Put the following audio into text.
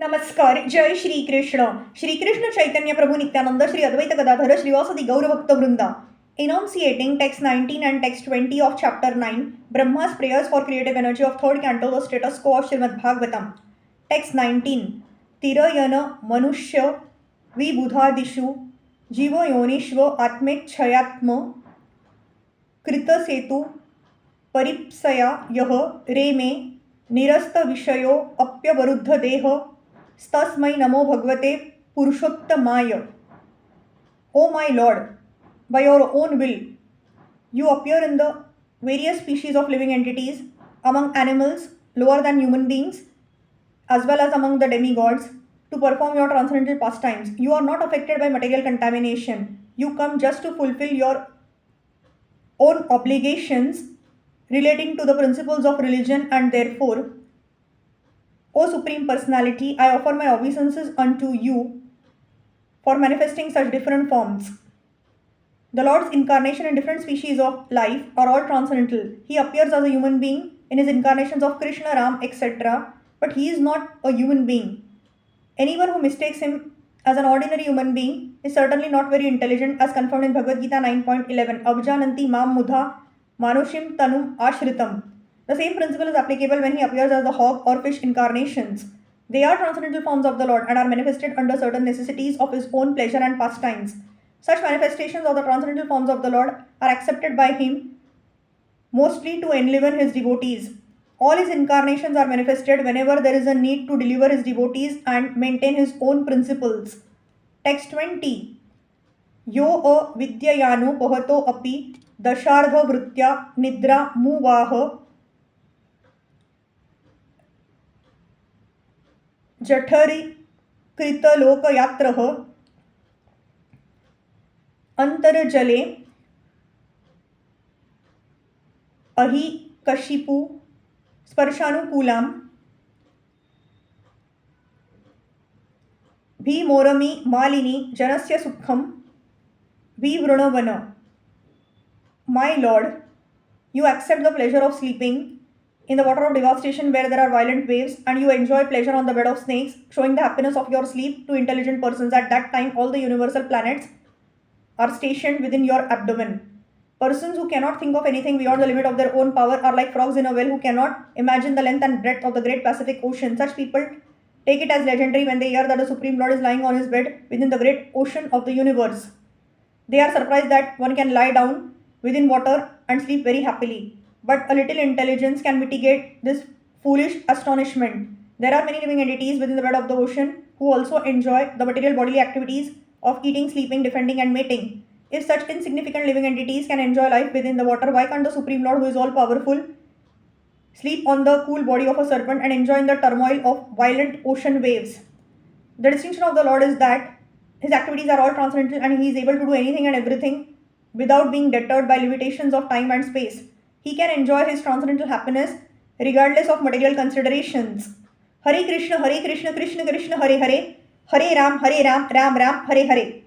नमस्कार. जय श्रीकृष्ण. श्रीकृष्ण चैतन्य प्रभु नित्यानंद श्री अद्वैत गदाधर श्रीवासदि गौरभक्त वृंदा. Enunciating text 19 and text 20 of chapter 9, Brahma's prayers for creative energy of third canto, the status quo of Srimad Bhagavatam. Text 19. तिरयन मनुष्य विबुधादिषु जीव योनिष्व आत्मेच्छयात्म कृतसेतु परिप्सया यह रेमे निरस्त विषयो अप्यवरुद्ध देह तस्मै नमो भगवते पुरुषोत्तमाय. O my Lord, by your own will, you appear in the various species of living entities, among animals, lower than human beings, as well as among the demigods, to perform your transcendental pastimes. You are not affected by material contamination. You come just to fulfill your own obligations relating to the principles of religion, and therefore, O Supreme Personality, I offer my obeisances unto you for manifesting such different forms. The Lord's incarnation in different species of life are all transcendental. He appears as a human being in his incarnations of Krishna, Ram, etc., but he is not a human being. Anyone who mistakes him as an ordinary human being is certainly not very intelligent, as confirmed in Bhagavad Gita 9.11. Abjananti mam mudha manushim tanum ashritam. The same principle is applicable when he appears as the hog or fish incarnations. They are transcendental forms of the Lord and are manifested under certain necessities of his own pleasure and pastimes. Such manifestations of the transcendental forms of the Lord are accepted by him mostly to enliven his devotees. All his incarnations are manifested whenever there is a need to deliver his devotees and maintain his own principles. Text 20. Yo a vidyayano pahato api dashardha vritya nidra muvaha जठरी कृतलोकयात्रः अंतर्जले अहि कशिपु स्पर्शानुकूलां भीमोरमी मालिनी जनस्य सुखम विवृणवन. My Lord, you accept the pleasure of sleeping in the water of devastation where there are violent waves, and you enjoy pleasure on the bed of snakes, showing the happiness of your sleep to intelligent persons. At that time, all the universal planets are stationed within your abdomen. Persons who cannot think of anything beyond the limit of their own power are like frogs in a well who cannot imagine the length and breadth of the great Pacific Ocean. Such people take it as legendary when they hear that the Supreme Lord is lying on his bed within the great ocean of the universe. They are surprised that one can lie down within water and sleep very happily. But a little intelligence can mitigate this foolish astonishment. There are many living entities within the bed of the ocean who also enjoy the material bodily activities of eating, sleeping, defending, and mating. If such insignificant living entities can enjoy life within the water, why can't the Supreme Lord, who is all powerful, sleep on the cool body of a serpent and enjoy in the turmoil of violent ocean waves? The distinction of the Lord is that his activities are all transcendental and he is able to do anything and everything without being deterred by limitations of time and space. He can enjoy his transcendental happiness regardless of material considerations. Hare Krishna, Krishna Krishna, Hare Hare, Hare Ram, Ram Ram, Hare Hare.